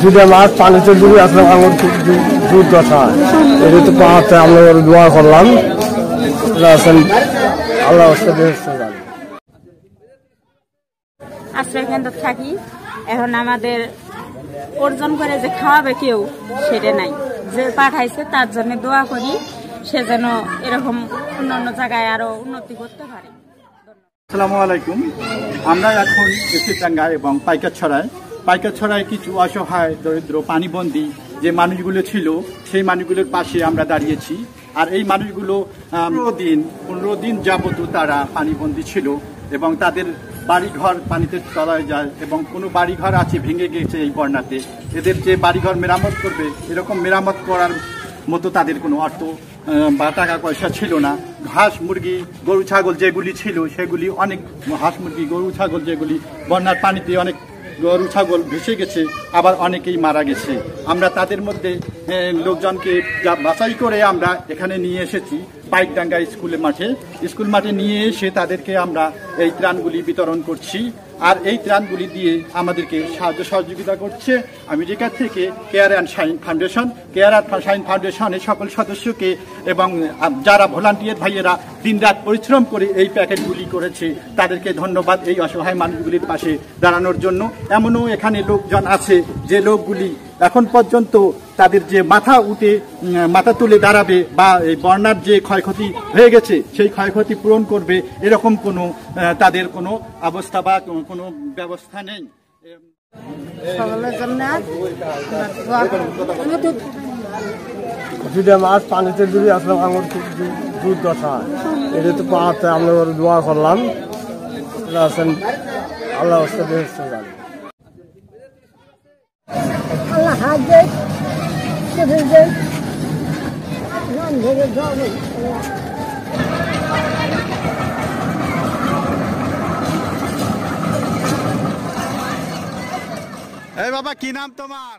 যদি মাছ পানিতে ডুবে আসলাম আমার খুব দুর্দশা। এটা তো পাহাড়তে আমরা দোয়া করলাম, আল্লাহ আশ্রয় কেন্দ্র থাকি। এখন আমাদের অর্জন করে যে খাওয়াবে কেউ সেটা নাই, যে পাঠাইছে তার জন্য দোয়া করি, সে যেন এরকম অন্যান্য জায়গায় আরো উন্নতি করতে পারে। আসসালামু আলাইকুম। আমরা এখন এসিটাঙ্গা এবং পাইকারছড়ায় কিছু অসহায় দরিদ্র পানিবন্দী যে মানুষগুলো ছিল সেই মানুষগুলোর পাশে আমরা দাঁড়িয়েছি। আর এই মানুষগুলো 15 দিন যাবত তারা পানিবন্দী ছিল এবং তাদের বাড়িঘর পানিতে তলায় যায় এবং কোনো বাড়িঘর আছে ভেঙে গেছে এই বন্যাতে। এদের যে বাড়িঘর মেরামত করবে এরকম মেরামত করার মতো তাদের কোনো অর্থ বা টাকা পয়সা ছিল না। হাঁস মুরগি গরু ছাগল যেগুলি ছিল সেগুলি অনেক হাঁস মুরগি গরু ছাগল যেগুলি বন্যার পানিতে অনেক গরু ছাগল ভেসে গেছে, আবার অনেকেই মারা গেছে। আমরা তাদের মধ্যে লোকজনকে যা বাছাই করে আমরা এখানে নিয়ে এসেছি পাইকডাঙ্গা স্কুল মাঠে নিয়ে এসে তাদেরকে আমরা এই ত্রাণগুলি বিতরণ করছি। আর এই ত্রাণগুলি দিয়ে আমাদেরকে সাহায্য সহযোগিতা করছে আমেরিকা থেকে কেয়ার অ্যান্ড শাইন ফাউন্ডেশনের সকল সদস্যকে এবং যারা ভলান্টিয়ার ভাইয়েরা দিনরাত পরিশ্রম করে এই প্যাকেটগুলি করেছে তাদেরকে ধন্যবাদ এই অসহায় মানুষগুলির পাশে দাঁড়ানোর জন্য। এমনও এখানে লোকজন আছে যে লোকগুলি এখন পর্যন্ত তাদের যে মাথা তুলে দাঁড়াবে বা এই বন্যার যে ক্ষয়ক্ষতি হয়ে গেছে সেই ক্ষয়ক্ষতি পূরণ করবে এরকম কোনো তাদের কোনো অবস্থা বা কোনো ব্যবস্থা নেই। যদি মাছ পানিতে ডুবে আসলাম আমার খুব দুর্দশা। এটা তো পাহাড়তে আমরা দোয়া করলাম, আল্লাহ এই বাবা কি নাম তোমার?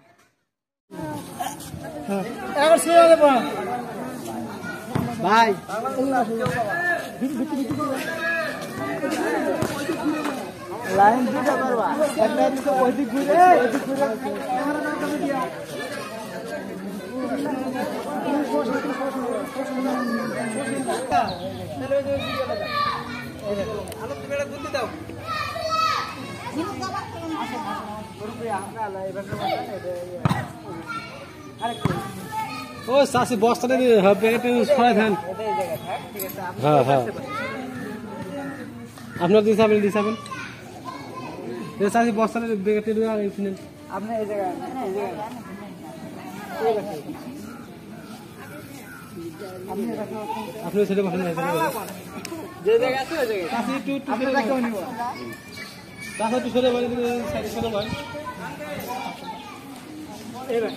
ভাই লাইন দিতে পারবা একটা ওইদিক ঘুরে ও চাষি বস্তাটা সরাই থান। হ্যাঁ হ্যাঁ আপনার দিশাবেন চাষি বস্তাটা বেগেটে আপনার এই জায়গায় আপনি ছেলে বসেন যে জায়গা আছে ওই জায়গায় চাষি একটু সরে ভাই সাইডে সরে ভাই এইবার